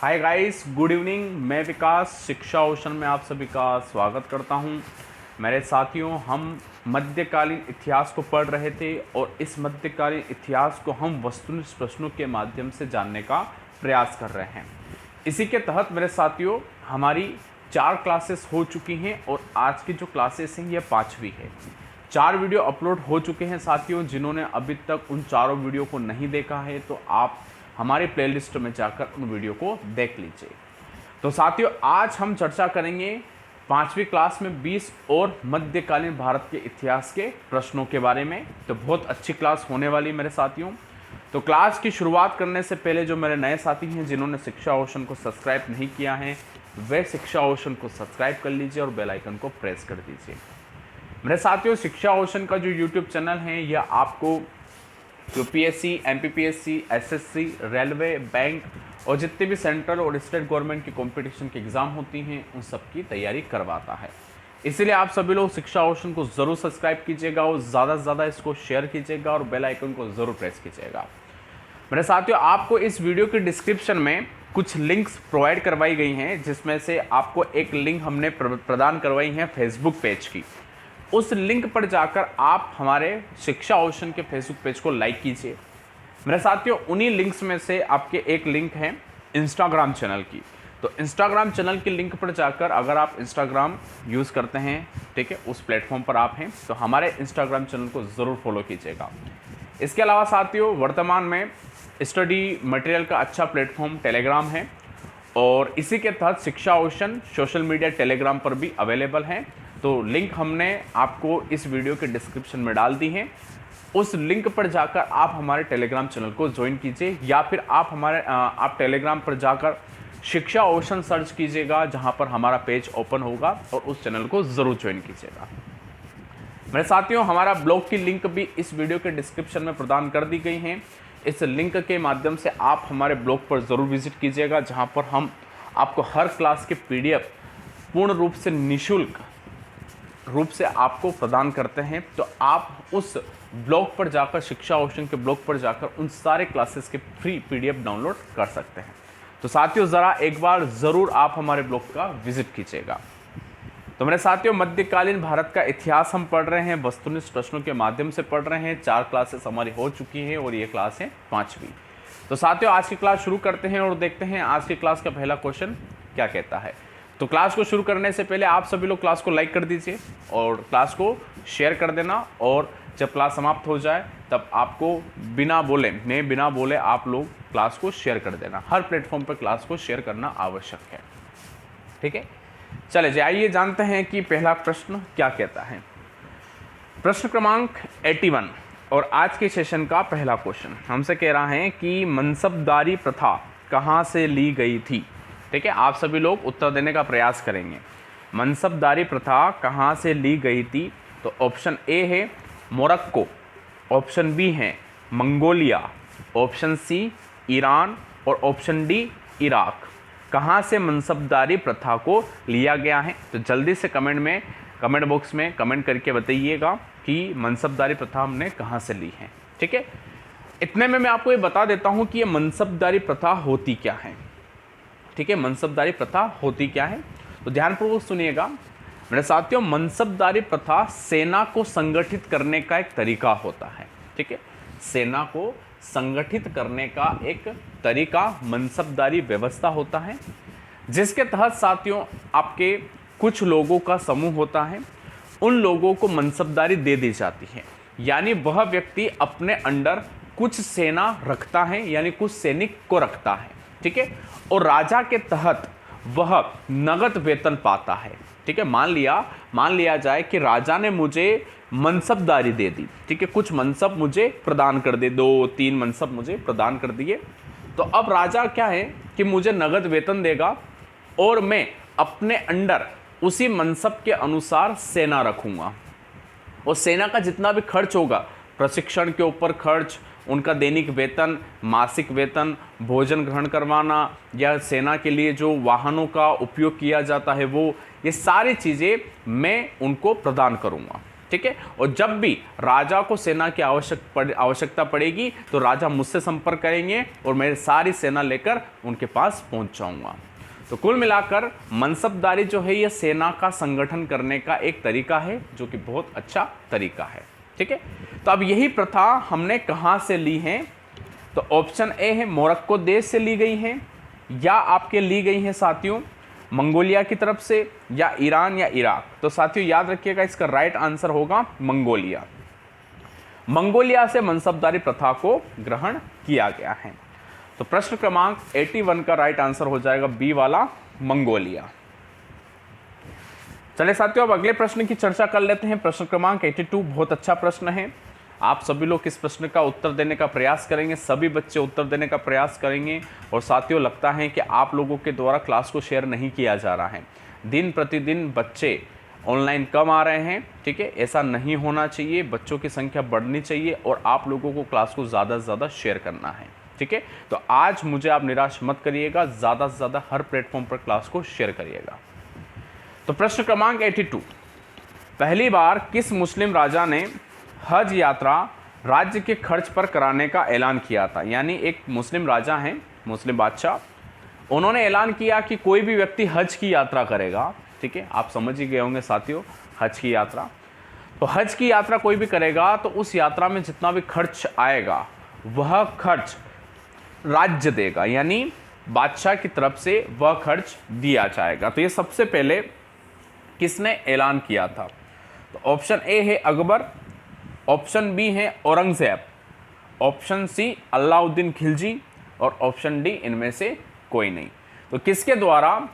Hi guys, good evening. मैं विकास शिक्षा ocean में आप सभी का स्वागत करता हूं। मेरे साथियों, हम मध्यकालीन इतिहास को पढ़ रहे थे और इस मध्यकालीन इतिहास को हम वस्तुनिष्ठ प्रश्नों के माध्यम से जानने का प्रयास कर रहे हैं। इसी के तहत मेरे साथियों, हमारी 4 क्लासेस हो चुकी हैं और आज की जो क्लासेस हैं ये 5वीं है। 4 वीडियो अपलोड हो चुके हैं साथियों। जिन्होंने अभी तक उन चारों वीडियो को नहीं देखा है तो आप हमारे प्लेलिस्ट में जाकर उन वीडियो को देख लीजिए। तो साथियों, आज हम चर्चा करेंगे 5वीं क्लास में 20 और मध्यकालीन भारत के इतिहास के प्रश्नों के बारे में। तो बहुत अच्छी क्लास होने वाली मेरे साथियों। तो क्लास की शुरुआत करने से पहले जो मेरे नए साथी हैं जिन्होंने शिक्षा ओशन को सब्सक्राइब नहीं किया है, वे शिक्षा ओशन को सब्सक्राइब कर लीजिए और बेल आइकन को प्रेस कर दीजिए। मेरे साथियों, शिक्षा ओशन का जो यूट्यूब चैनल है यह आपको UPSC, MPPSC, SSC, railway, bank और जितने भी सेंट्रल और स्टेट गवर्नमेंट की कंपटीशन की एग्ज़ाम होती हैं उन सब की तैयारी करवाता है। इसलिए आप सभी लोग शिक्षा ओशन को ज़रूर सब्सक्राइब कीजिएगा और ज़्यादा से ज़्यादा इसको शेयर कीजिएगा और बेल आइकन को ज़रूर प्रेस कीजिएगा। मेरे साथियों, आपको इस वीडियो के डिस्क्रिप्शन में कुछ लिंक्स प्रोवाइड करवाई गई हैं, जिसमें से आपको एक लिंक हमने प्रदान करवाई है फेसबुक पेज की। उस लिंक पर जाकर आप हमारे शिक्षा ओशन के फेसबुक पेज को लाइक कीजिए। मेरे साथियों, उन्हीं लिंक्स में से आपके एक लिंक है इंस्टाग्राम चैनल की। तो इंस्टाग्राम चैनल के लिंक पर जाकर अगर आप इंस्टाग्राम यूज़ करते हैं, ठीक है, उस प्लेटफॉर्म पर आप हैं, तो हमारे इंस्टाग्राम चैनल को ज़रूर फॉलो कीजिएगा। इसके अलावा साथियों, वर्तमान में स्टडी मटेरियल का अच्छा प्लेटफॉर्म टेलीग्राम है और इसी के तहत शिक्षा ओशन सोशल मीडिया टेलीग्राम पर भी अवेलेबल है। तो लिंक हमने आपको इस वीडियो के डिस्क्रिप्शन में डाल दी है। उस लिंक पर जाकर आप हमारे टेलीग्राम चैनल को ज्वाइन कीजिए, या फिर आप टेलीग्राम पर जाकर शिक्षा ओशन सर्च कीजिएगा, जहां पर हमारा पेज ओपन होगा और उस चैनल को ज़रूर ज्वाइन कीजिएगा। मेरे साथियों, हमारा ब्लॉग की लिंक भी इस वीडियो के डिस्क्रिप्शन में प्रदान कर दी गई है। इस लिंक के माध्यम से आप हमारे ब्लॉग पर ज़रूर विजिट कीजिएगा, जहाँ पर हम आपको हर क्लास के PDF पूर्ण रूप से निःशुल्क रूप से आपको प्रदान करते हैं। तो आप उस ब्लॉग पर जाकर, शिक्षा ओशन के ब्लॉग पर जाकर उन सारे क्लासेस के फ्री PDF डाउनलोड कर सकते हैं। तो साथियों, ज़रा एक बार ज़रूर आप हमारे ब्लॉग का विजिट कीजिएगा। तो मेरे साथियों, मध्यकालीन भारत का इतिहास हम पढ़ रहे हैं, वस्तुनिष्ठ प्रश्नों के माध्यम से पढ़ रहे हैं। 4 क्लासेस हमारी हो चुकी हैं और ये क्लास है 5वीं। तो साथियों, आज की क्लास शुरू करते हैं और देखते हैं आज की क्लास का पहला क्वेश्चन क्या कहता है। तो क्लास को शुरू करने से पहले आप सभी लोग क्लास को लाइक कर दीजिए और क्लास को शेयर कर देना, और जब क्लास समाप्त हो जाए तब आपको बिना बोले आप लोग क्लास को शेयर कर देना। हर प्लेटफॉर्म पर क्लास को शेयर करना आवश्यक है, ठीक है। चले आइए जानते हैं कि पहला प्रश्न क्या कहता है। प्रश्न क्रमांक 81 और आज के सेशन का पहला क्वेश्चन हमसे कह रहा है कि मनसबदारी प्रथा कहाँ से ली गई थी। ठीक है, आप सभी लोग उत्तर देने का प्रयास करेंगे। मनसबदारी प्रथा कहाँ से ली गई थी? तो ऑप्शन ए है मोरक्को, ऑप्शन बी है मंगोलिया, ऑप्शन सी ईरान और ऑप्शन डी इराक। कहाँ से मनसबदारी प्रथा को लिया गया है? तो जल्दी से कमेंट बॉक्स में कमेंट करके बताइएगा कि मनसबदारी प्रथा हमने कहाँ से ली है। ठीक है, इतने में मैं आपको ये बता देता हूँ कि ये मनसबदारी प्रथा होती क्या है। ठीक है, मनसबदारी प्रथा होती क्या है, तो ध्यानपूर्वक सुनिएगा मेरे साथियों। मनसबदारी प्रथा सेना को संगठित करने का एक तरीका होता है। ठीक है, सेना को संगठित करने का एक तरीका मनसबदारी व्यवस्था होता है, जिसके तहत साथियों आपके कुछ लोगों का समूह होता है, उन लोगों को मनसबदारी दे दी जाती है। यानी वह व्यक्ति अपने अंडर कुछ सेना रखता है, यानी कुछ सैनिक को रखता है। ठीक है, और राजा के तहत वह नगद वेतन पाता है। ठीक है, मान लिया जाए कि राजा ने मुझे मनसबदारी दे दी। ठीक है, कुछ मनसब मुझे प्रदान कर दे, 2-3 मनसब मुझे प्रदान कर दिए। तो अब राजा क्या है कि मुझे नगद वेतन देगा और मैं अपने अंडर उसी मनसब के अनुसार सेना रखूँगा, और सेना का जितना भी खर्च होगा, प्रशिक्षण के ऊपर खर्च, उनका दैनिक वेतन, मासिक वेतन, भोजन ग्रहण करवाना, या सेना के लिए जो वाहनों का उपयोग किया जाता है वो, ये सारी चीज़ें मैं उनको प्रदान करूँगा। ठीक है। और जब भी राजा को सेना की आवश्यकता पड़ेगी तो राजा मुझसे संपर्क करेंगे और मैं सारी सेना लेकर उनके पास पहुंच जाऊंगा। तो कुल मिलाकर मनसबदारी जो है ये सेना का संगठन करने का एक तरीका है जो कि बहुत अच्छा तरीका है, ठीक है। तो अब यही प्रथा हमने कहाँ से ली है? तो ऑप्शन ए है मोरक्को देश से ली गई है, या आपके ली गई है साथियों मंगोलिया की तरफ से, या ईरान या इराक। तो साथियों याद रखिएगा इसका राइट आंसर होगा मंगोलिया। मंगोलिया से मनसबदारी प्रथा को ग्रहण किया गया है। तो प्रश्न क्रमांक 81 का राइट आंसर हो जाएगा बी वाला मंगोलिया। चलिए साथियों अब अगले प्रश्न की चर्चा कर लेते हैं। प्रश्न क्रमांक 82 बहुत अच्छा प्रश्न है। आप सभी लोग इस प्रश्न का उत्तर देने का प्रयास करेंगे, सभी बच्चे उत्तर देने का प्रयास करेंगे। और साथियों लगता है कि आप लोगों के द्वारा क्लास को शेयर नहीं किया जा रहा है। दिन प्रतिदिन बच्चे ऑनलाइन कम आ रहे हैं, ठीक है। ऐसा नहीं होना चाहिए, बच्चों की संख्या बढ़नी चाहिए और आप लोगों को क्लास को ज़्यादा से ज़्यादा शेयर करना है, ठीक है। तो आज मुझे आप निराश मत करिएगा, ज़्यादा से ज़्यादा हर प्लेटफॉर्म पर क्लास को शेयर करिएगा। तो प्रश्न क्रमांक 82, पहली बार किस मुस्लिम राजा ने हज यात्रा राज्य के खर्च पर कराने का ऐलान किया था? यानी एक मुस्लिम राजा हैं, मुस्लिम बादशाह, उन्होंने ऐलान किया कि कोई भी व्यक्ति हज की यात्रा करेगा, ठीक है। आप समझ ही गए होंगे साथियों हज की यात्रा। तो हज की यात्रा कोई भी करेगा तो उस यात्रा में जितना भी खर्च आएगा वह खर्च राज्य देगा, यानी बादशाह की तरफ से वह खर्च दिया जाएगा। तो ये सबसे पहले किसने ऐलान किया था? तो ऑप्शन ए है अकबर, ऑप्शन बी है औरंगजेब, ऑप्शन सी अलाउद्दीन खिलजी और ऑप्शन डी इनमें से कोई नहीं। तो किसके द्वारा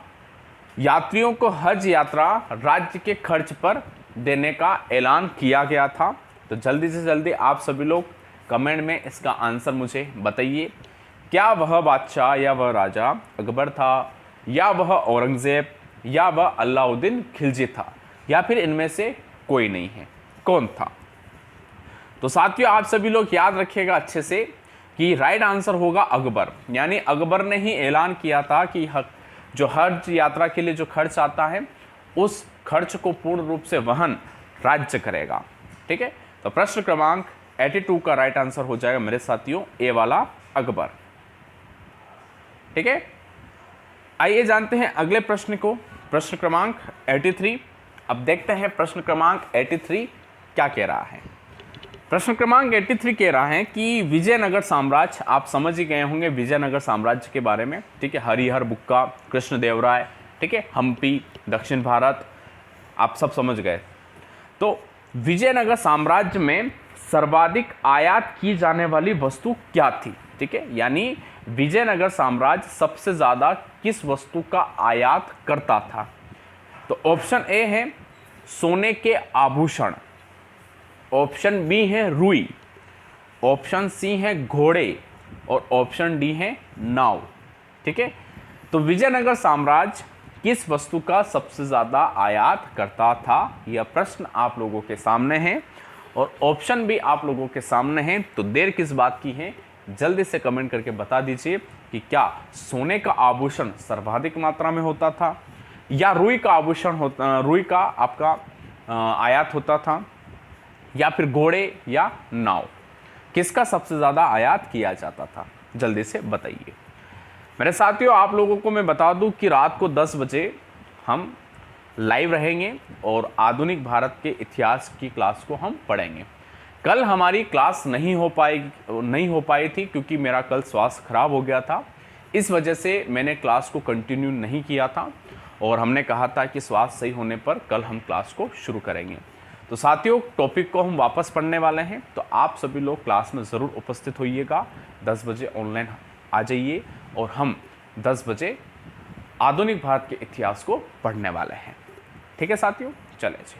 यात्रियों को हज यात्रा राज्य के खर्च पर देने का ऐलान किया गया था? तो जल्दी से जल्दी आप सभी लोग कमेंट में इसका आंसर मुझे बताइए। क्या वह बादशाह या वह राजा अकबर था, या वह औरंगजेब, या वह अलाउद्दीन खिलजी था, या फिर इनमें से कोई नहीं है? कौन था? तो साथियों आप सभी लोग याद रखिएगा अच्छे से कि राइट आंसर होगा अकबर। यानी अकबर ने ही ऐलान किया था कि जो हज यात्रा के लिए जो खर्च आता है उस खर्च को पूर्ण रूप से वहन राज्य करेगा, ठीक है। तो प्रश्न क्रमांक 82 का राइट आंसर हो जाएगा मेरे साथियों ए वाला अकबर, ठीक है। आइए जानते हैं अगले प्रश्न को, प्रश्न क्रमांक 83। अब देखते हैं प्रश्न क्रमांक 83 क्या कह रहा है। प्रश्न क्रमांक 83 कह रहा है कि विजयनगर साम्राज्य, आप समझ ही गए होंगे विजयनगर साम्राज्य के बारे में, ठीक है। हरिहर बुक्का, कृष्णदेवराय, ठीक है, हम्पी, दक्षिण भारत, आप सब समझ गए। तो विजयनगर साम्राज्य में सर्वाधिक आयात की जाने वाली वस्तु क्या थी? ठीक है, यानी विजयनगर साम्राज्य सबसे ज़्यादा किस वस्तु का आयात करता था? तो ऑप्शन ए है सोने के आभूषण, ऑप्शन बी है रुई, ऑप्शन सी है घोड़े और ऑप्शन डी है नाव। ठीक है, तो विजयनगर साम्राज्य किस वस्तु का सबसे ज़्यादा आयात करता था? यह प्रश्न आप लोगों के सामने है और ऑप्शन भी आप लोगों के सामने है। तो देर किस बात की है, जल्दी से कमेंट करके बता दीजिए कि क्या सोने का आभूषण सर्वाधिक मात्रा में होता था, या रुई का आभूषण होता, रुई का आपका आयात होता था, या फिर घोड़े या नाव? किसका सबसे ज़्यादा आयात किया जाता था? जल्दी से बताइए। मेरे साथियों, आप लोगों को मैं बता दूं कि रात को 10 बजे हम लाइव रहेंगे और आधुनिक भारत के इतिहास की क्लास को हम पढ़ेंगे। कल हमारी क्लास नहीं हो पाई थी क्योंकि मेरा कल स्वास्थ्य खराब हो गया था। इस वजह से मैंने क्लास को कंटिन्यू नहीं किया था और हमने कहा था कि स्वास्थ्य सही होने पर कल हम क्लास को शुरू करेंगे। तो साथियों, टॉपिक को हम वापस पढ़ने वाले हैं, तो आप सभी लोग क्लास में ज़रूर उपस्थित होइएगा। 10 बजे ऑनलाइन आ जाइए और हम 10 बजे आधुनिक भारत के इतिहास को पढ़ने वाले हैं। ठीक है साथियों, चले जी।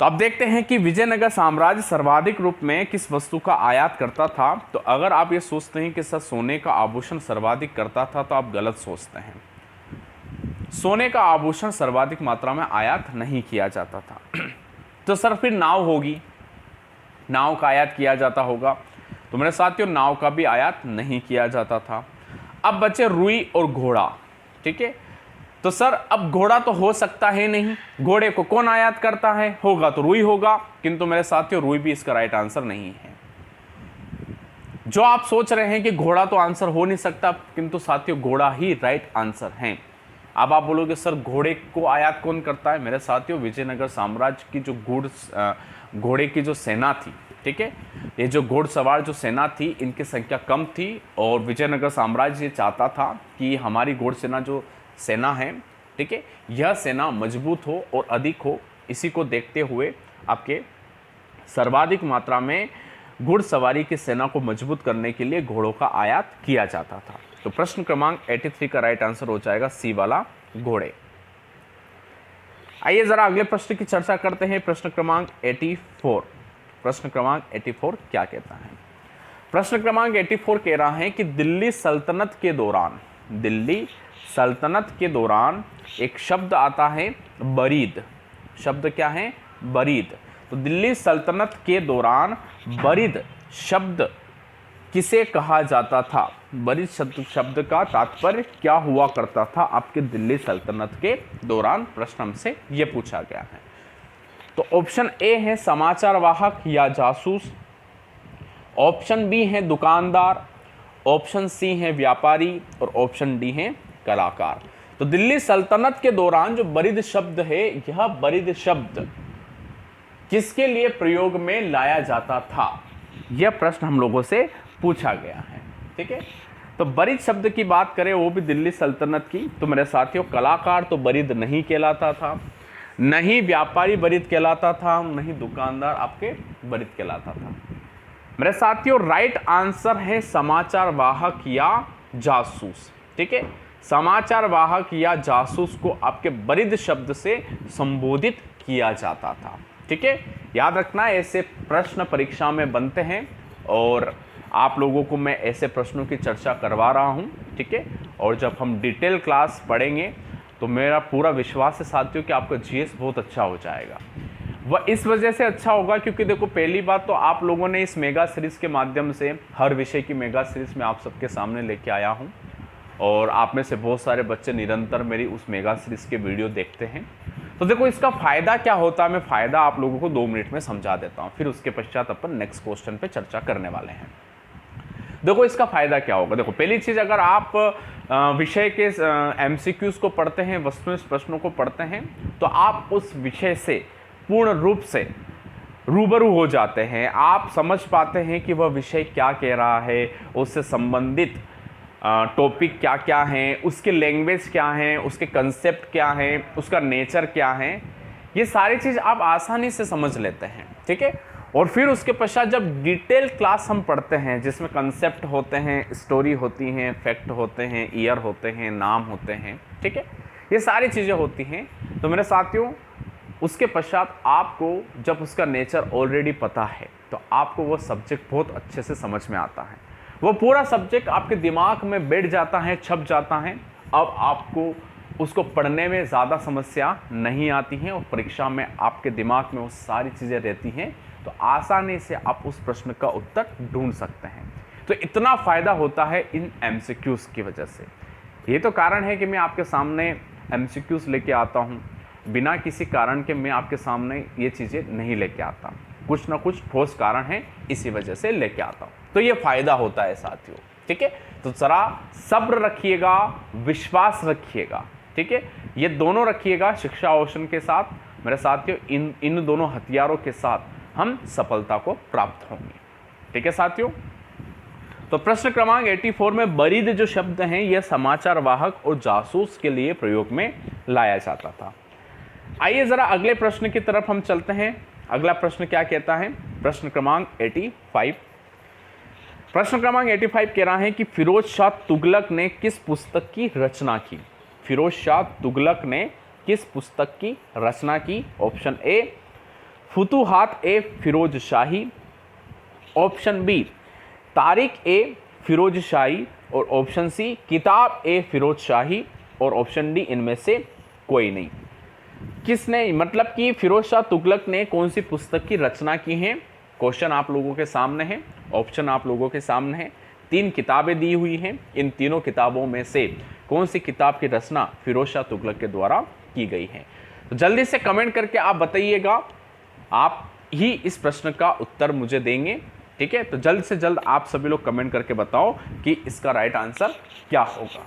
तो अब देखते हैं कि विजयनगर साम्राज्य सर्वाधिक रूप में किस वस्तु का आयात करता था। तो अगर आप ये सोचते हैं कि सर सोने का आभूषण सर्वाधिक करता था, तो आप गलत सोचते हैं। सोने का आभूषण सर्वाधिक मात्रा में आयात नहीं किया जाता था। तो सर फिर नाव होगी, नाव का आयात किया जाता होगा। तो मेरे साथियों, नाव का भी आयात नहीं किया जाता था। अब बचे रुई और घोड़ा। ठीक है, तो सर अब घोड़ा तो हो सकता है नहीं, घोड़े को कौन आयात करता है, होगा तो रुई होगा, किंतु मेरे साथियों रुई भी इसका राइट आंसर नहीं है। जो आप सोच रहे हैं कि घोड़ा तो आंसर हो नहीं सकता, किंतु साथियों घोड़ा ही राइट आंसर है। अब आप बोलोगे सर घोड़े को आयात कौन करता है, मेरे साथियों विजयनगर साम्राज्य की जो घोड़े की जो सेना थी, ठीक है, ये जो घोड़सवार जो सेना थी इनकी संख्या कम थी और विजयनगर साम्राज्य ये चाहता था कि हमारी घोड़सेना जो सेना है, ठीक है, यह सेना मजबूत हो और अधिक हो। इसी को देखते हुए आपके सर्वाधिक मात्रा में घुड़सवारी की सेना को मजबूत करने के लिए घोड़ों का आयात किया जाता था। तो प्रश्न क्रमांक 83 का राइट आंसर हो जाएगा सी वाला घोड़े। आइए जरा अगले प्रश्न की चर्चा करते हैं। प्रश्न क्रमांक 84। प्रश्न क्रमांक 84 क्या कहता है? प्रश्न क्रमांक 84 कह रहा है कि दिल्ली सल्तनत के दौरान एक शब्द आता है बरीद। शब्द क्या है? बरीद। तो दिल्ली सल्तनत के दौरान बरीद शब्द किसे कहा जाता था? बरीद शब्द का तात्पर्य क्या हुआ करता था आपके दिल्ली सल्तनत के दौरान? प्रश्न हमसे यह पूछा गया है। तो ऑप्शन ए है समाचार वाहक या जासूस, ऑप्शन बी है दुकानदार, ऑप्शन सी है व्यापारी और ऑप्शन डी है कलाकार। तो दिल्ली सल्तनत के दौरान जो बरीद शब्द है, यह बरीद शब्द किसके लिए प्रयोग में लाया जाता था? यह प्रश्न हम लोगों से पूछा गया है, ठीक है। तो बरीद शब्द की बात करें वो भी दिल्ली सल्तनत की, तो मेरे साथियों कलाकार तो बरीद नहीं कहलाता था, नहीं व्यापारी बरीद कहलाता था, नहीं दुकानदार आपके बरीद कहलाता था। मेरे साथियों राइट आंसर है समाचार वाहक या जासूस, ठीक है। समाचार वाहक या जासूस को आपके बरीद शब्द से संबोधित किया जाता था, ठीक है। याद रखना ऐसे प्रश्न परीक्षा में बनते हैं और आप लोगों को मैं ऐसे प्रश्नों की चर्चा करवा रहा हूं, ठीक है। और जब हम डिटेल क्लास पढ़ेंगे तो मेरा पूरा विश्वास है साथियों कि आपका जीएस बहुत अच्छा हो जाएगा। वह इस वजह से अच्छा होगा क्योंकि देखो पहली बात तो आप लोगों ने इस मेगा सीरीज़ के माध्यम से हर विषय की मेगा सीरीज़ में आप सबके सामने लेके आया हूं और आप में से बहुत सारे बच्चे निरंतर मेरी उस मेगा सीरीज़ के वीडियो देखते हैं। तो देखो इसका फ़ायदा क्या होता है, मैं फ़ायदा आप लोगों को 2 मिनट में समझा देता हूँ, फिर उसके पश्चात अपन नेक्स्ट क्वेश्चन पे चर्चा करने वाले हैं। देखो इसका फ़ायदा क्या होगा। देखो पहली चीज़, अगर आप विषय के एमसीक्यूज़ को पढ़ते हैं, वस्तुनिष्ठ प्रश्नों को पढ़ते हैं, तो आप उस विषय से पूर्ण रूप से रूबरू हो जाते हैं। आप समझ पाते हैं कि वह विषय क्या कह रहा है, उससे संबंधित टॉपिक क्या क्या हैं, उसके लैंग्वेज क्या हैं, उसके कंसेप्ट क्या हैं, उसका नेचर क्या है, ये सारी चीज़ आप आसानी से समझ लेते हैं, ठीक है। और फिर उसके पश्चात जब डिटेल क्लास हम पढ़ते हैं जिसमें कंसेप्ट होते हैं, स्टोरी होती हैं, फैक्ट होते हैं, ईयर होते हैं, नाम होते हैं, ठीक है, ये सारी चीज़ें होती हैं। तो मेरे साथियों उसके पश्चात आपको जब उसका नेचर ऑलरेडी पता है तो आपको वो सब्जेक्ट बहुत अच्छे से समझ में आता है, वो पूरा सब्जेक्ट आपके दिमाग में बैठ जाता है, छप जाता है। अब आपको उसको पढ़ने में ज़्यादा समस्या नहीं आती है और परीक्षा में आपके दिमाग में वो सारी चीज़ें रहती हैं, तो आसानी से आप उस प्रश्न का उत्तर ढूंढ सकते हैं। तो इतना फ़ायदा होता है इन एमसीक्यूज़ की वजह से। ये तो कारण है कि मैं आपके सामने एमसीक्यूज़ लेके आता हूँ, बिना किसी कारण के मैं आपके सामने ये चीज़ें नहीं लेके आता, कुछ ना कुछ ठोस कारण है, इसी वजह से लेके आता हूँ। तो ये फ़ायदा होता है साथियों, ठीक है। तो ज़रा सब्र रखिएगा, विश्वास रखिएगा, ठीक है, ये दोनों रखिएगा शिक्षा ओशन के साथ। मेरे साथियों इन दोनों हथियारों के साथ हम सफलता को प्राप्त होंगे, ठीक है साथियों। तो प्रश्न क्रमांक 84 में बरीद जो शब्द हैं यह समाचार वाहक और जासूस के लिए प्रयोग में लाया जाता था। आइए जरा अगले प्रश्न की तरफ हम चलते हैं। अगला प्रश्न क्या कहता है? प्रश्न क्रमांक 85। प्रश्न क्रमांक 85 कह रहा है कि फिरोज शाह तुगलक ने किस पुस्तक की रचना की? फिरोज शाह तुगलक ने किस पुस्तक की रचना की? Option A Futuhat e Firoz Shahi, option B Tarikh e Firoz Shahi और ऑप्शन सी किताब ए फिरोज शाही और ऑप्शन डी इनमें से कोई नहीं। किसने, मतलब कि फिरोज शाह तुगलक ने कौन सी पुस्तक की रचना की है? क्वेश्चन आप लोगों के सामने है, ऑप्शन आप लोगों के सामने है। 3 किताबें दी हुई हैं। इन तीनों किताबों में से कौन सी किताब की रचना फिरोज शाह तुगलक के द्वारा की गई है? तो जल्दी से कमेंट करके आप बताइएगा, आप ही इस प्रश्न का उत्तर मुझे देंगे। ठीक है, तो जल्द से जल्द आप सभी लोग कमेंट करके बताओ कि इसका राइट आंसर क्या होगा।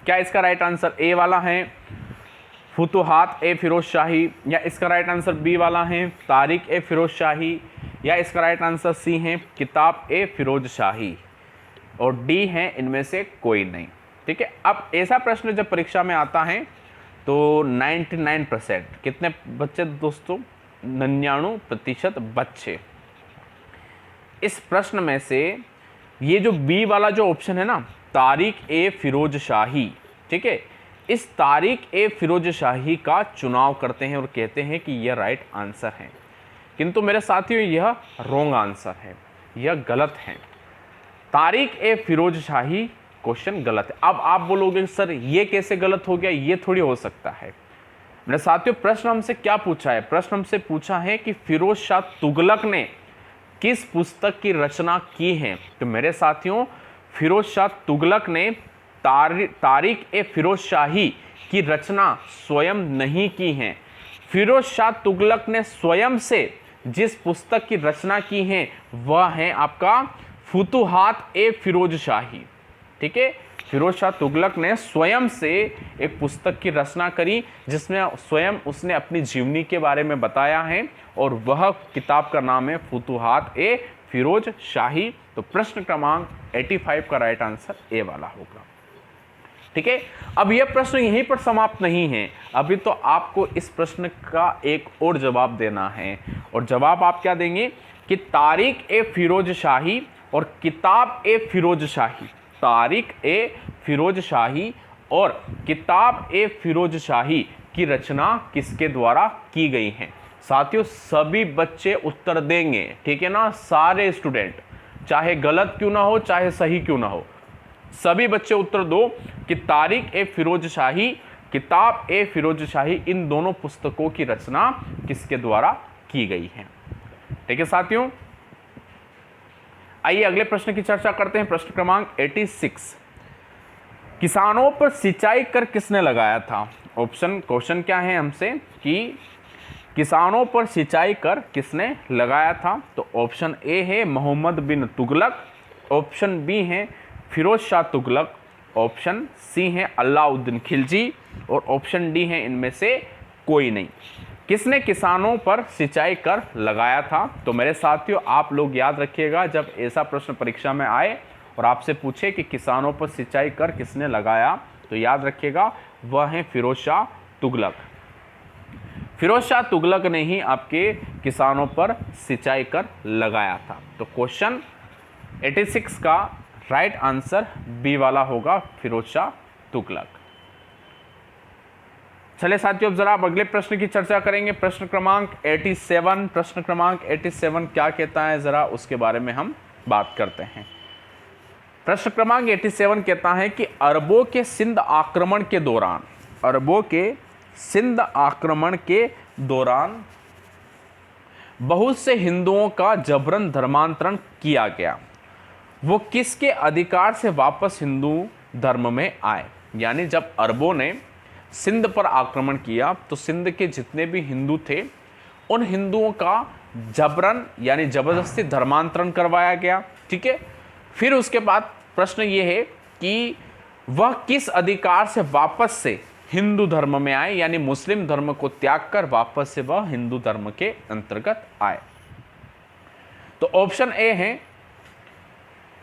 क्या इसका राइट आंसर ए वाला है फुतुहात ए फिरोज शाही, या इसका राइट आंसर बी वाला है तारिक ए फिरोज शाही, या इसका राइट आंसर सी है किताब ए फिरोज शाही, और डी है इनमें से कोई नहीं। ठीक है, अब ऐसा प्रश्न जब परीक्षा में आता है तो 99% कितने बच्चे दोस्तों, 99% बच्चे इस प्रश्न में से ये जो बी वाला जो ऑप्शन है ना, तारिक ए फिरोज शाही, ठीक है, इस तारिक ए फिरोज शाही का चुनाव करते हैं और कहते हैं कि यह राइट आंसर है। किंतु मेरे साथियों यह रॉन्ग आंसर है, यह गलत है। तारिक ए फिरोज शाही क्वेश्चन गलत है। अब आप बोलोगे सर ये कैसे गलत हो गया, ये थोड़ी हो सकता है। मेरे साथियों प्रश्न हमसे क्या पूछा है? प्रश्न हमसे पूछा है कि फिरोज शाह तुगलक ने किस पुस्तक की रचना की है। तो मेरे साथियों फिरोज शाह तुगलक ने तारिक ए फिरोज शाही की रचना स्वयं नहीं की है। फिरोज शाह तुगलक ने स्वयं से जिस पुस्तक की रचना की है वह है आपका फुतुहात ए फिरोज शाही। ठीक है, फिरोज शाह तुगलक ने स्वयं से एक पुस्तक की रचना करी जिसमें स्वयं उसने अपनी जीवनी के बारे में बताया है, और वह किताब का नाम है फुतुहात ए फिरोज शाही। तो प्रश्न क्रमांक 85 का राइट आंसर ए वाला होगा। ठीक है, अब यह प्रश्न यहीं पर समाप्त नहीं है, अभी तो आपको इस प्रश्न का एक और जवाब देना है। और जवाब आप क्या देंगे कि तारिक ए फिरोज शाही और किताब ए फिरोज शाही, तारिक ए फिरोज शाही और किताब ए फिरोज शाही की रचना किसके द्वारा की गई है। साथियों सभी बच्चे उत्तर देंगे, ठीक है ना, सारे स्टूडेंट, चाहे गलत क्यों ना हो चाहे सही क्यों ना हो, सभी बच्चे उत्तर दो कि तारिक ए फिरोज शाही, किताब ए फिरोज शाही, इन दोनों पुस्तकों की रचना किसके द्वारा की गई है। ठीक है साथियों, आइए अगले प्रश्न की चर्चा करते हैं। प्रश्न क्रमांक 86, किसानों पर सिंचाई कर किसने लगाया था। ऑप्शन क्वेश्चन क्या है हमसे कि किसानों पर सिंचाई कर किसने लगाया था। तो ऑप्शन ए है मोहम्मद बिन तुगलक, ऑप्शन बी है फिरोज शाह तुगलक, ऑप्शन सी है अलाउद्दीन खिलजी, और ऑप्शन डी है इनमें से कोई नहीं। किसने किसानों पर सिंचाई कर लगाया था। तो मेरे साथियों आप लोग याद रखिएगा, जब ऐसा प्रश्न परीक्षा में आए और आपसे पूछे कि किसानों पर सिंचाई कर किसने लगाया, तो याद रखिएगा वह है फिरोज शाह तुगलक। फिरोज शाह तुगलक ने ही आपके किसानों पर सिंचाई कर लगाया था। तो क्वेश्चन 86 का राइट आंसर बी वाला होगा, फिरोज शाह तुगलक। चलिए साथियों अब जरा आप अगले प्रश्न की चर्चा करेंगे। प्रश्न क्रमांक 87, प्रश्न क्रमांक 87 क्या कहता है जरा उसके बारे में हम बात करते हैं। प्रश्न क्रमांक 87 कहता है कि अरबों के सिंध आक्रमण के दौरान, अरबों के सिंध आक्रमण के दौरान बहुत से हिंदुओं का जबरन धर्मांतरण किया गया, वो किसके अधिकार से वापस हिंदू धर्म में आए। यानी जब अरबों ने सिंध पर आक्रमण किया तो सिंध के जितने भी हिंदू थे उन हिंदुओं का जबरन यानी जबरदस्ती धर्मांतरण करवाया गया। ठीक है, फिर उसके बाद प्रश्न ये है कि वह किस अधिकार से वापस से हिंदू धर्म में आए, यानी मुस्लिम धर्म को त्याग कर वापस से वह हिंदू धर्म के अंतर्गत आए। तो ऑप्शन ए है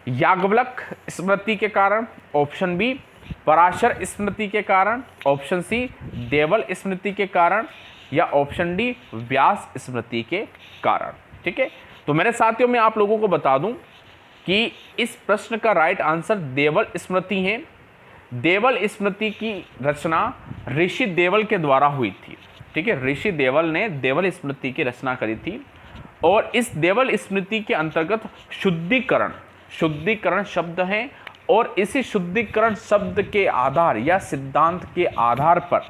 याज्ञवल्क स्मृति के कारण, ऑप्शन बी पराशर स्मृति के कारण, ऑप्शन सी देवल स्मृति के कारण, या ऑप्शन डी व्यास स्मृति के कारण। ठीक है, तो मेरे साथियों में आप लोगों को बता दूं कि इस प्रश्न का राइट आंसर देवल स्मृति है। देवल स्मृति की रचना ऋषि देवल के द्वारा हुई थी। ठीक है, ऋषि देवल ने देवल स्मृति की रचना करी थी, और इस देवल स्मृति के अंतर्गत शुद्धिकरण, शुद्धिकरण शब्द है, और इसी शुद्धिकरण शब्द के आधार या सिद्धांत के आधार पर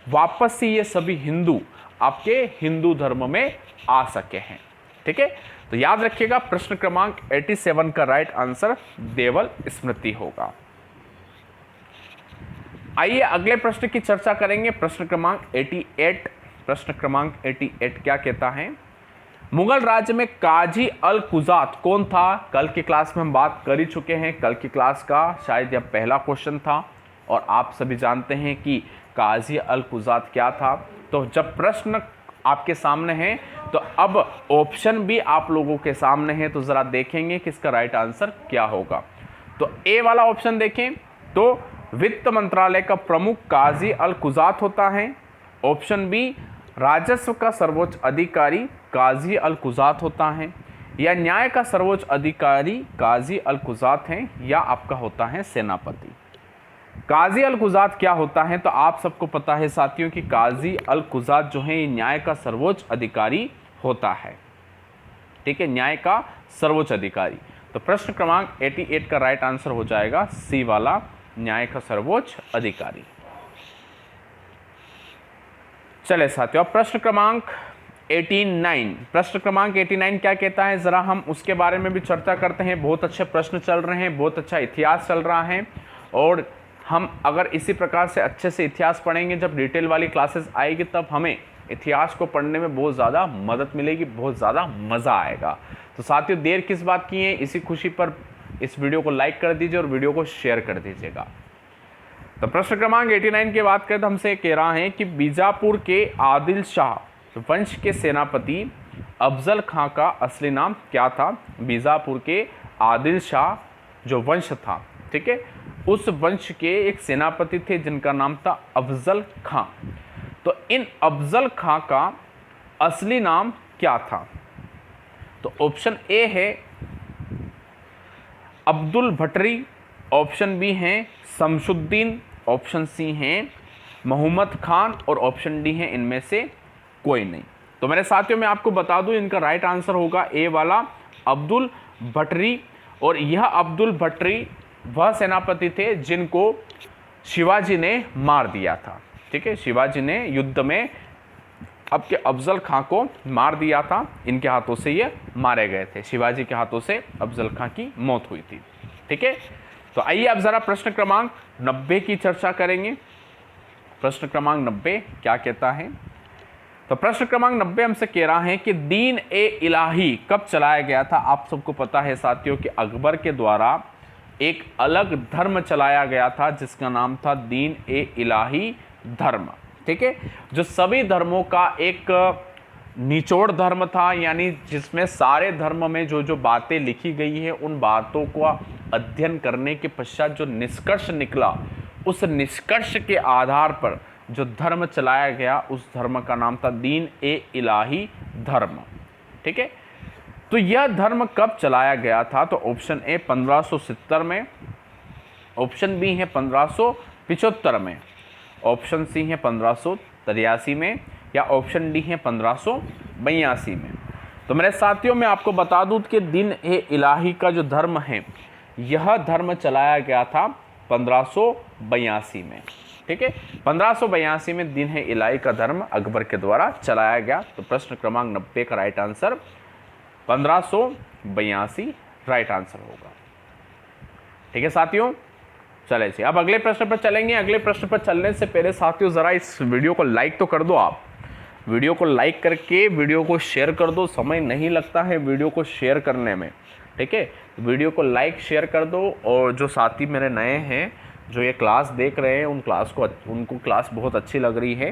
वापस से ये सभी हिंदू आपके हिंदू धर्म में आ सके हैं। ठीक है, तो याद रखिएगा प्रश्न क्रमांक 87 का राइट आंसर देवल स्मृति होगा। आइए अगले प्रश्न की चर्चा करेंगे। प्रश्न क्रमांक 88। प्रश्न क्रमांक 88 क्या कहता है? मुगल राज्य में काजी अल कुजात कौन था? कल की क्लास में हम बात कर ही चुके हैं। कल की क्लास का शायद यह पहला क्वेश्चन था और आप सभी जानते हैं कि काजी अल कुजात क्या था। तो जब प्रश्न आपके सामने है तो अब ऑप्शन भी आप लोगों के सामने है, तो ज़रा देखेंगे कि इसका राइट आंसर क्या होगा। तो ए वाला ऑप्शन देखें तो वित्त मंत्रालय का प्रमुख काजी अल कुजात होता है। ऑप्शन बी राजस्व का सर्वोच्च अधिकारी काजी अल कुजात होता है, या न्याय का सर्वोच्च अधिकारी काजी अल कुजात हैं, या आपका होता है सेनापति। काजी अल कुजात क्या होता है? तो आप सबको पता है साथियों कि काजी अल कुजात जो है न्याय का सर्वोच्च अधिकारी होता है। ठीक है, न्याय का सर्वोच्च अधिकारी। तो प्रश्न क्रमांक 88 का राइट आंसर हो जाएगा सी वाला, न्याय का सर्वोच्च अधिकारी। चले साथियों, अब प्रश्न क्रमांक 89। प्रश्न क्रमांक 89 क्या कहता है, जरा हम उसके बारे में भी चर्चा करते हैं। बहुत अच्छे प्रश्न चल रहे हैं, बहुत अच्छा इतिहास चल रहा है, और हम अगर इसी प्रकार से अच्छे से इतिहास पढ़ेंगे, जब डिटेल वाली क्लासेस आएगी तब हमें इतिहास को पढ़ने में बहुत ज़्यादा मदद मिलेगी, बहुत ज़्यादा मज़ा आएगा। तो साथियों देर किस बात की है, इसी खुशी पर इस वीडियो को लाइक कर दीजिए और वीडियो को शेयर कर दीजिएगा। तो प्रश्न क्रमांक 89 की बात करें तो हमसे कह रहा है कि बीजापुर के आदिल शाह वंश के सेनापति अफजल खां का असली नाम क्या था? बीजापुर के आदिल शाह जो वंश था, ठीक है, उस वंश के एक सेनापति थे जिनका नाम था अफजल खां। तो इन अफजल खां का असली नाम क्या था? तो ऑप्शन ए है अब्दुल भटरी, ऑप्शन बी है शमसुद्दीन, ऑप्शन सी है मोहम्मद खान, और ऑप्शन डी है इनमें से कोई नहीं। तो मेरे साथियों मैं आपको बता दूं इनका राइट आंसर होगा ए वाला अब्दुल भटरी। और यह अब्दुल भटरी वह सेनापति थे जिनको शिवाजी ने मार दिया था। ठीक है, शिवाजी ने युद्ध में आपके अफजल खां को मार दिया था, इनके हाथों से ये मारे गए थे, शिवाजी के हाथों से अफजल खां की मौत हुई थी। ठीक है, तो आइए अब जरा प्रश्न क्रमांक 90 की चर्चा करेंगे। प्रश्न क्रमांक 90 क्या कहता है? तो प्रश्न क्रमांक 90 हमसे कह रहा है कि दीन ए इलाही कब चलाया गया था? आप सबको पता है साथियों कि अकबर के द्वारा एक अलग धर्म चलाया गया था जिसका नाम था दीन ए इलाही धर्म। ठीक है, जो सभी धर्मों का एक निचोड़ धर्म था, यानी जिसमें सारे धर्म में जो जो बातें लिखी गई है उन बातों को अध्ययन करने के पश्चात जो निष्कर्ष निकला, उस निष्कर्ष के आधार पर जो धर्म चलाया गया उस धर्म का नाम था दीन ए इलाही धर्म। ठीक है, तो यह धर्म कब चलाया गया था? तो ऑप्शन ए 1570 में, ऑप्शन बी है 1575 में, ऑप्शन सी है 1583 में, या ऑप्शन डी है 1582 में। तो मेरे साथियों मैं आपको बता दूं कि दीन ए इलाही का जो धर्म है यह धर्म चलाया गया था 1582 में। ठीक है, 1582 में दीन ए इलाही का धर्म अकबर के द्वारा चलाया गया। तो प्रश्न क्रमांक 90 का राइट आंसर 1582 राइट आंसर होगा। ठीक है साथियों, चले जी अब अगले प्रश्न पर चलेंगे। अगले प्रश्न पर चलने से पहले साथियों जरा इस वीडियो को लाइक तो कर दो। आप वीडियो को लाइक करके वीडियो को शेयर कर दो। समय नहीं लगता है वीडियो को शेयर करने में। ठीक है, वीडियो को लाइक शेयर कर दो। और जो साथी मेरे नए हैं जो ये क्लास देख रहे हैं उनको क्लास बहुत अच्छी लग रही है,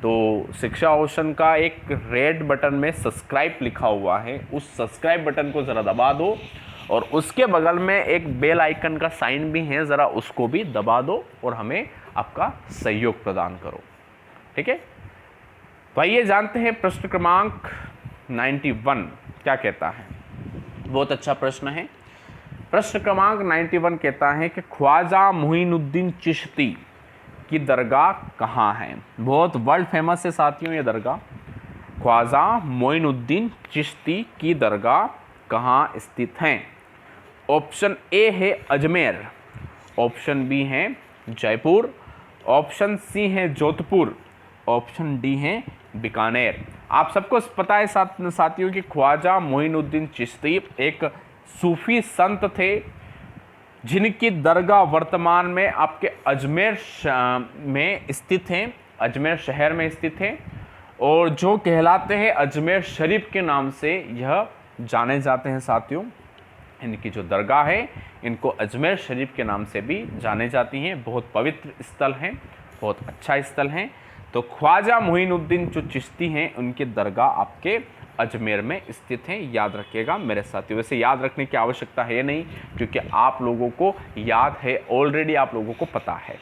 तो शिक्षा ओशन का एक रेड बटन में सब्सक्राइब लिखा हुआ है, उस सब्सक्राइब बटन को ज़रा दबा दो, और उसके बगल में एक बेल आइकन का साइन भी है, ज़रा उसको भी दबा दो और हमें आपका सहयोग प्रदान करो। ठीक है, तो आइए जानते हैं प्रश्न क्रमांक 91 क्या कहता है। बहुत अच्छा प्रश्न है। प्रश्न क्रमांक 91 कहता है कि ख्वाजा मुइनुद्दीन चिश्ती की दरगाह कहाँ है? बहुत वर्ल्ड फेमस है साथियों ये दरगाह। ख्वाजा मुइनुद्दीन चिश्ती की दरगाह कहाँ स्थित है? ऑप्शन ए है अजमेर, ऑप्शन बी है जयपुर, ऑप्शन सी है जोधपुर, ऑप्शन डी है बीकानेर। आप सबको पता है साथियों कि ख्वाजा मोइनुद्दीन चिश्ती एक सूफी संत थे जिनकी दरगाह वर्तमान में आपके अजमेर में स्थित हैं, अजमेर शहर में स्थित है, और जो कहलाते हैं अजमेर शरीफ के नाम से यह जाने जाते हैं साथियों। इनकी जो दरगाह है इनको अजमेर शरीफ के नाम से भी जाने जाती हैं। बहुत पवित्र स्थल हैं, बहुत अच्छा स्थल है। तो ख्वाजा मोइनुद्दीन जो चिश्ती हैं उनकी दरगाह आपके अजमेर में स्थित हैं, याद रखिएगा मेरे साथियों। वैसे याद रखने की आवश्यकता है नहीं, क्योंकि आप लोगों को याद है, ऑलरेडी आप लोगों को पता है।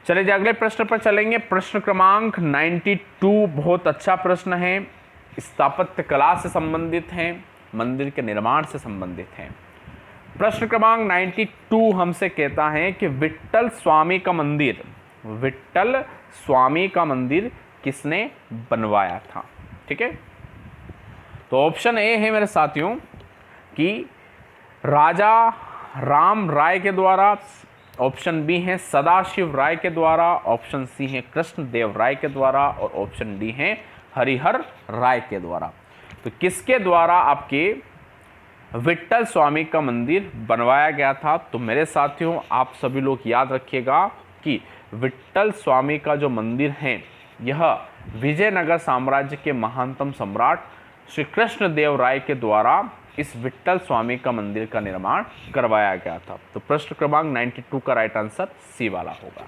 चलिए अगले प्रश्न पर चलेंगे। प्रश्न क्रमांक 92 बहुत अच्छा प्रश्न है, स्थापत्य कला से संबंधित है, मंदिर के निर्माण से संबंधित है। प्रश्न क्रमांक 92 हमसे कहता है कि विट्ठल स्वामी का मंदिर, विट्ठल स्वामी का मंदिर किसने बनवाया था? ठीक है, तो ऑप्शन ए है मेरे साथियों कि राजा राम राय के द्वारा, ऑप्शन बी है सदाशिव राय के द्वारा, ऑप्शन सी है कृष्णदेव राय के द्वारा, और ऑप्शन डी है हरिहर राय के द्वारा। तो किसके द्वारा आपके विट्ठल स्वामी का मंदिर बनवाया गया था? तो मेरे साथियों आप सभी लोग याद रखिएगा कि विट्ठल स्वामी का जो मंदिर है यह विजयनगर साम्राज्य के महानतम सम्राट श्री कृष्णदेव राय के द्वारा इस विट्ठल स्वामी का मंदिर का निर्माण करवाया गया था। तो प्रश्न क्रमांक 92 का राइट आंसर सी वाला होगा।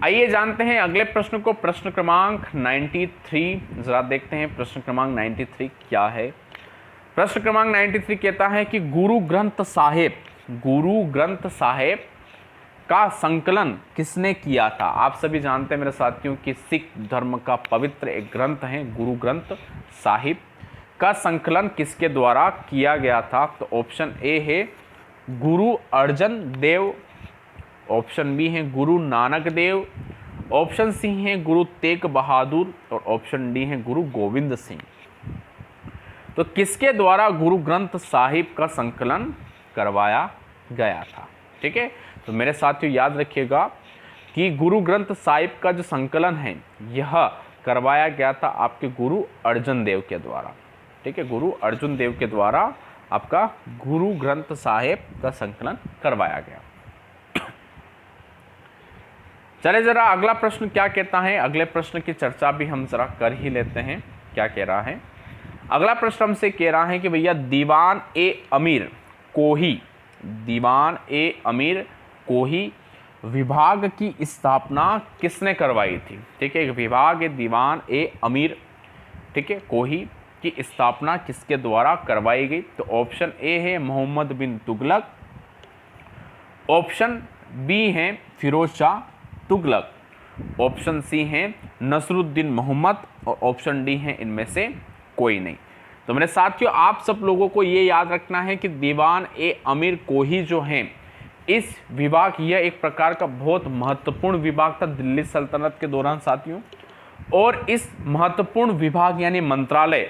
आइए जानते हैं अगले प्रश्न को। प्रश्न क्रमांक 93 जरा देखते हैं प्रश्न क्रमांक 93 क्या है। प्रश्न क्रमांक 93 कहता है कि गुरु ग्रंथ साहेब का संकलन किसने किया था? आप सभी जानते हैं मेरे साथियों कि सिख धर्म का पवित्र एक ग्रंथ है गुरु ग्रंथ साहिब का संकलन किसके द्वारा किया गया था? तो ऑप्शन ए है गुरु अर्जन देव, ऑप्शन बी है गुरु नानक देव, ऑप्शन सी है गुरु तेग बहादुर, और ऑप्शन डी है गुरु गोविंद सिंह। तो किसके द्वारा गुरु ग्रंथ साहिब का संकलन करवाया गया था? ठीक है, तो मेरे साथियों याद रखिएगा कि गुरु ग्रंथ साहिब का जो संकलन है यह करवाया गया था आपके गुरु अर्जन देव के द्वारा। ठीक है, गुरु अर्जुन देव के द्वारा आपका गुरु ग्रंथ साहिब का संकलन करवाया गया। चले जरा अगला प्रश्न क्या कहता है, अगले प्रश्न की चर्चा भी हम जरा कर ही लेते हैं। क्या कह रहा है अगला प्रश्न? हमसे कह रहा है कि भैया दीवान ए अमीर कोही विभाग की स्थापना किसने करवाई थी? ठीक है, विभाग दीवान ए अमीर, ठीक है, कोही की स्थापना किसके द्वारा करवाई गई? तो ऑप्शन ए है मोहम्मद बिन तुगलक, ऑप्शन बी है फिरोज शाह तुगलक, ऑप्शन सी है नसरुद्दीन मोहम्मद, और ऑप्शन डी है इनमें से कोई नहीं। तो मेरे साथियों आप सब लोगों को ये याद रखना है कि दीवान ए अमीर कोही जो हैं इस विभाग, यह एक प्रकार का बहुत महत्वपूर्ण विभाग था दिल्ली सल्तनत के दौरान साथियों, और इस महत्वपूर्ण विभाग यानी मंत्रालय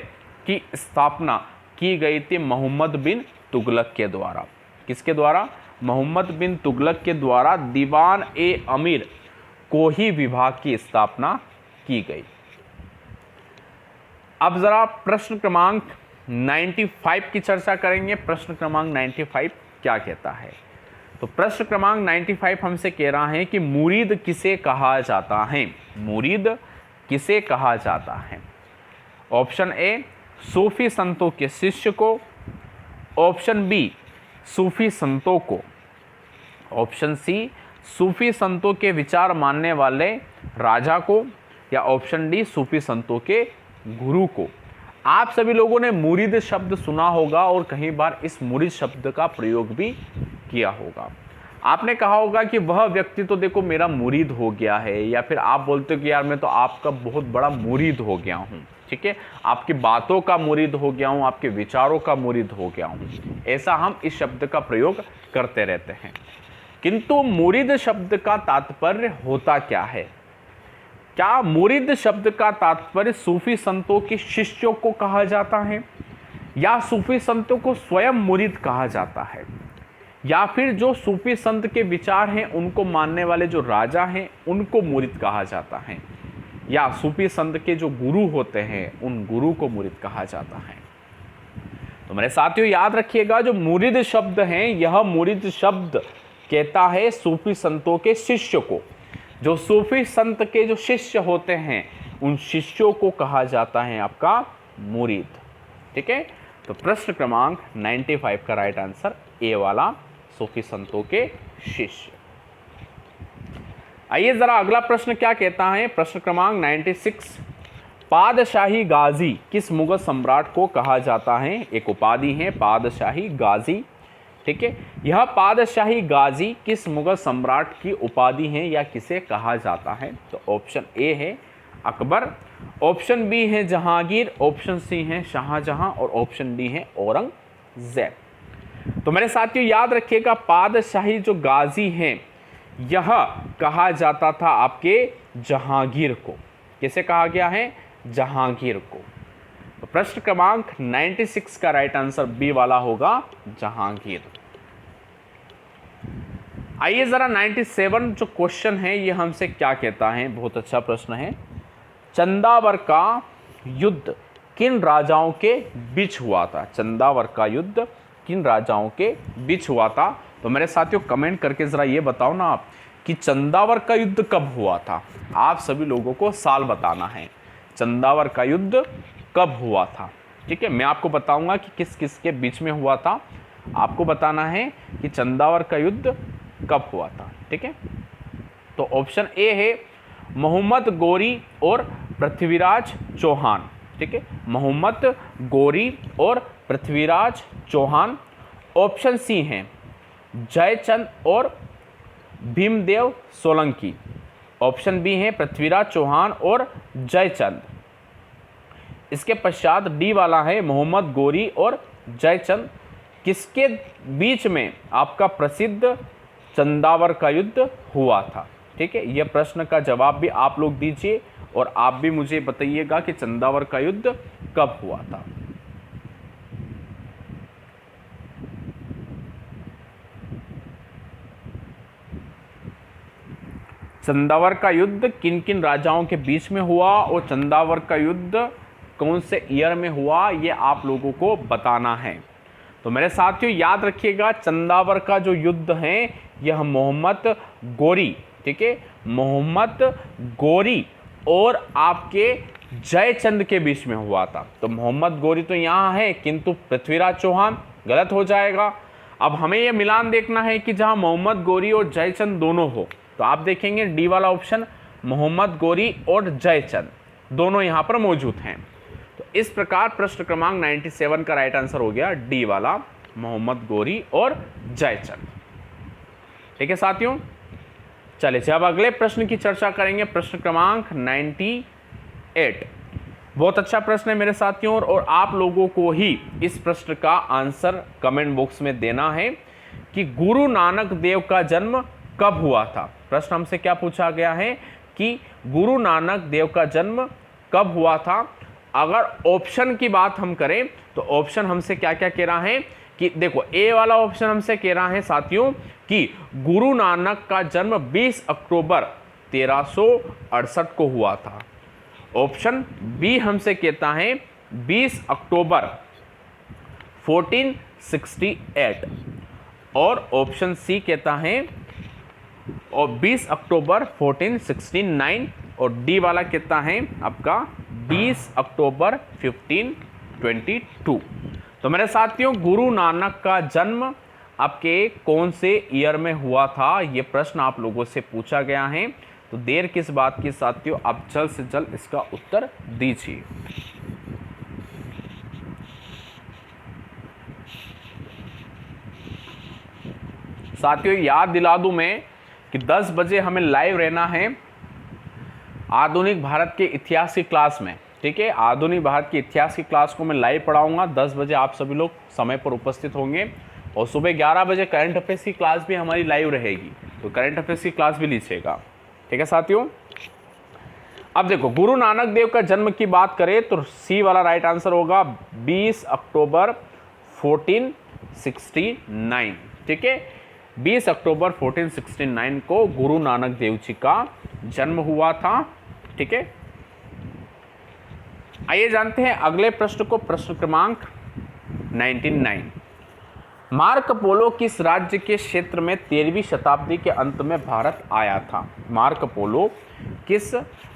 की स्थापना की गई थी मोहम्मद बिन तुगलक के द्वारा। किसके द्वारा? मोहम्मद बिन तुगलक के द्वारा दीवान ए अमीर कोही विभाग की स्थापना की गई। अब जरा प्रश्न क्रमांक 95 की चर्चा करेंगे। प्रश्न क्रमांक 95 क्या कहता है? तो प्रश्न क्रमांक 95 हमसे कह रहा है कि मुरीद किसे कहा जाता है? मुरीद किसे कहा जाता है? ऑप्शन ए सूफी संतों के शिष्य को, ऑप्शन बी सूफी संतों को, ऑप्शन सी सूफी संतों के विचार मानने वाले राजा को, या ऑप्शन डी सूफी संतों के गुरु को। आप सभी लोगों ने मुरीद शब्द सुना होगा और कई बार इस मुरीद शब्द का प्रयोग भी किया होगा। आपने कहा होगा कि वह व्यक्ति तो देखो मेरा मुरीद हो गया है, या फिर आप बोलते हो कि यार मैं तो आपका बहुत बड़ा मुरीद हो गया हूँ। ठीक है, आपकी बातों का मुरीद हो गया हूँ, आपके विचारों का मुरीद हो गया हूँ, ऐसा हम इस शब्द का प्रयोग करते रहते हैं। किंतु मुरीद शब्द का तात्पर्य होता क्या है? क्या मुरीद शब्द का तात्पर्य सूफी संतों के शिष्यों को कहा जाता है, या सूफी संतों को स्वयं मुरीद कहा जाता है, या फिर जो सूफी संत के विचार हैं उनको मानने वाले जो राजा हैं उनको मुरीद कहा जाता है, या सूफी संत के जो गुरु होते हैं उन गुरु को मुरीद कहा जाता है। तो मेरे साथियों याद रखिएगा, जो मुरीद शब्द हैं, यह मुरीद शब्द कहता है सूफी संतों के शिष्य को। जो सूफी संत के जो शिष्य होते हैं उन शिष्यों को कहा जाता है आपका मुरीद। ठीक है, तो प्रश्न क्रमांक 95 का राइट आंसर ए वाला, सूफी संतों के शिष्य। आइए जरा अगला प्रश्न क्या कहता है। प्रश्न क्रमांक 96, पादशाही गाजी किस मुगल सम्राट को कहा जाता है। एक उपाधि है पादशाही गाजी। ठीक है, यह पादशाही गाजी किस मुगल सम्राट की उपाधि है या किसे कहा जाता है। तो ऑप्शन ए है अकबर, ऑप्शन बी है जहांगीर, ऑप्शन सी है शाहजहां और ऑप्शन डी है औरंगजेब। तो मेरे साथियों याद रखिएगा, पादशाही जो गाजी हैं यह कहा जाता था आपके जहांगीर को। किसे कहा गया है? जहांगीर को। तो प्रश्न क्रमांक 96 का राइट आंसर बी वाला होगा, जहांगीर। आइए जरा 97 जो क्वेश्चन है ये हमसे क्या कहता है। बहुत अच्छा प्रश्न है। चंदावर का युद्ध किन राजाओं के बीच हुआ था। चंदावर का युद्ध किन राजाओं के बीच हुआ था। तो मेरे साथियों कमेंट करके ज़रा ये बताओ ना आप कि चंदावर का युद्ध कब हुआ था। आप सभी लोगों को साल बताना है, चंदावर का युद्ध कब हुआ था। ठीक है, मैं आपको बताऊंगा कि किस किस के बीच में हुआ था। आपको बताना है कि चंदावर का युद्ध कब हुआ था। ठीक है, तो ऑप्शन ए है मोहम्मद गोरी और पृथ्वीराज चौहान। ठीक है, मोहम्मद गोरी और पृथ्वीराज चौहान। ऑप्शन सी हैं जयचंद और भीमदेव सोलंकी। ऑप्शन बी है पृथ्वीराज चौहान और जयचंद। इसके पश्चात डी वाला है मोहम्मद गोरी और जयचंद। किसके बीच में आपका प्रसिद्ध चंदावर का युद्ध हुआ था। ठीक है, यह प्रश्न का जवाब भी आप लोग दीजिए और आप भी मुझे बताइएगा कि चंदावर का युद्ध कब हुआ था। चंदावर का युद्ध किन किन राजाओं के बीच में हुआ और चंदावर का युद्ध कौन से ईयर में हुआ, ये आप लोगों को बताना है। तो मेरे साथियों याद रखिएगा, चंदावर का जो युद्ध है यह मोहम्मद गोरी, ठीक है, मोहम्मद गोरी और आपके जयचंद के बीच में हुआ था। तो मोहम्मद गोरी तो यहाँ है किंतु पृथ्वीराज चौहान गलत हो जाएगा। अब हमें यह मिलान देखना है कि जहाँ मोहम्मद गोरी और जयचंद दोनों हो, तो आप देखेंगे डी वाला ऑप्शन मोहम्मद गोरी और जयचंद दोनों यहाँ पर मौजूद हैं। तो इस प्रकार प्रश्न क्रमांक 97 का राइट आंसर हो गया डी वाला, मोहम्मद गोरी और जयचंद। ठीक है साथियों, चलिए अब अगले प्रश्न की चर्चा करेंगे। प्रश्न क्रमांक 98 बहुत अच्छा प्रश्न है मेरे साथियों, और आप लोगों को ही इस प्रश्न का आंसर कमेंट बॉक्स में देना है कि गुरु नानक देव का जन्म कब हुआ था। प्रश्न हमसे क्या पूछा गया है कि गुरु नानक देव का जन्म कब हुआ था। अगर ऑप्शन की बात हम करें तो ऑप्शन हमसे क्या क्या कह रहा है कि देखो, ए वाला ऑप्शन हमसे कह रहा है साथियों कि गुरु नानक का जन्म 20 अक्टूबर 1368 को हुआ था। ऑप्शन बी हमसे कहता है 20 अक्टूबर 1468 और ऑप्शन सी कहता है और 20 अक्टूबर 1469 और डी वाला कहता है आपका 20 अक्टूबर 1522। तो मेरे साथियों, गुरु नानक का जन्म आपके कौन से ईयर में हुआ था, ये प्रश्न आप लोगों से पूछा गया है। तो देर किस बात की साथियों, आप जल्द से जल्द इसका उत्तर दीजिए। साथियों याद दिला दूं मैं कि 10 बजे हमें लाइव रहना है आधुनिक भारत के इतिहास की क्लास में। ठीक है, आधुनिक भारत के इतिहास की क्लास को मैं लाइव पढ़ाऊंगा। 10 बजे आप सभी लोग समय पर उपस्थित होंगे और सुबह 11 बजे करंट अफेयर्स की क्लास भी हमारी लाइव रहेगी, तो करंट अफेयर्स की क्लास भी लीजिएगा। ठीक है साथियों, अब देखो गुरु नानक देव का जन्म की बात करें तो सी वाला राइट आंसर होगा 20 अक्टूबर 1469। ठीक है। 20 अक्टूबर 1469 को गुरु नानक देव जी का जन्म हुआ था, ठीक है। आइए जानते हैं अगले प्रश्न को, प्रश्न क्रमांक 99। मार्को पोलो किस राज्य के क्षेत्र में 13वीं शताब्दी के अंत में भारत आया था? मार्को पोलो किस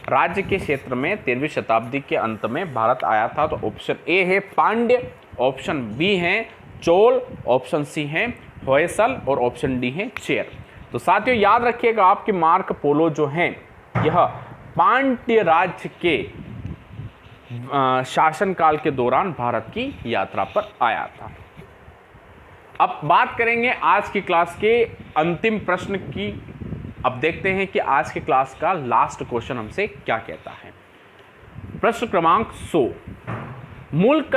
राज्य के क्षेत्र में 13वीं शताब्दी के अंत में भारत आया था? तो ऑप्शन ए है पांड्य, ऑप्शन बी है चोल, ऑप्शन सी है होयसल और ऑप्शन डी है चेर। तो साथियों याद रखिएगा आपके मार्को पोलो जो हैं यह पांड्य राज्य के शासनकाल के दौरान भारत की यात्रा पर आया था। अब बात करेंगे आज की क्लास के अंतिम प्रश्न की। अब देखते हैं कि आज की क्लास का लास्ट क्वेश्चन हमसे क्या कहता है। प्रश्न क्रमांक 100। मुल्क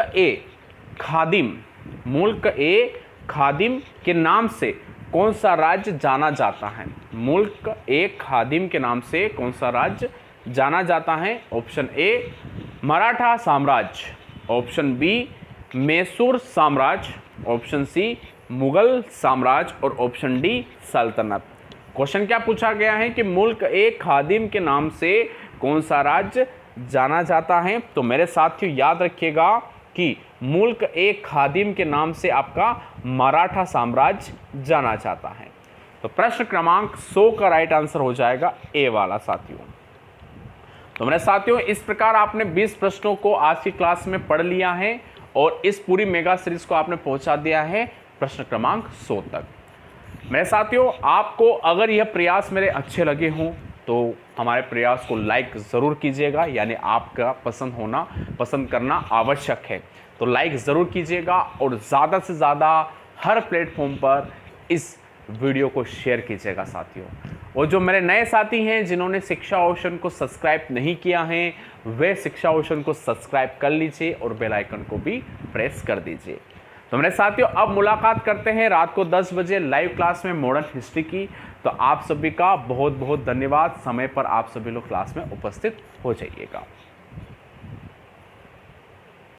ए खादिम के नाम से कौन सा राज्य जाना जाता है? मुल्क ए खादिम के नाम से कौन सा राज्य जाना जाता है? ऑप्शन ए मराठा साम्राज्य, ऑप्शन बी मैसूर साम्राज्य, ऑप्शन सी मुगल साम्राज्य और ऑप्शन डी सल्तनत। क्वेश्चन क्या पूछा गया है कि मुल्क ए खादिम के नाम से कौन सा राज्य जाना जाता है? तो मेरे साथियों याद रखिएगा कि मुल्क ए खादिम के नाम से आपका मराठा साम्राज्य जाना जाता है। तो प्रश्न क्रमांक 100 का राइट आंसर हो जाएगा ए वाला साथियों। तो मेरे साथियों इस प्रकार आपने 20 प्रश्नों को आज की क्लास में पढ़ लिया है और इस पूरी मेगा सीरीज को आपने पहुंचा दिया है प्रश्न क्रमांक 100 तक। मेरे साथियों आपको अगर यह प्रयास मेरे अच्छे लगे हों तो हमारे प्रयास को लाइक ज़रूर कीजिएगा, यानी आपका पसंद करना आवश्यक है। तो लाइक ज़रूर कीजिएगा और ज़्यादा से ज़्यादा हर प्लेटफॉर्म पर इस वीडियो को शेयर कीजिएगा साथियों। और जो मेरे नए साथी हैं जिन्होंने शिक्षा ओशन को सब्सक्राइब नहीं किया है वे शिक्षा ओशन को सब्सक्राइब कर लीजिए और बेल आइकन को भी प्रेस कर दीजिए। तो मेरे साथियों अब मुलाकात करते हैं रात को 10 बजे लाइव क्लास में मॉडर्न हिस्ट्री की। तो आप सभी का बहुत बहुत धन्यवाद। समय पर आप सभी लोग क्लास में उपस्थित हो जाइएगा।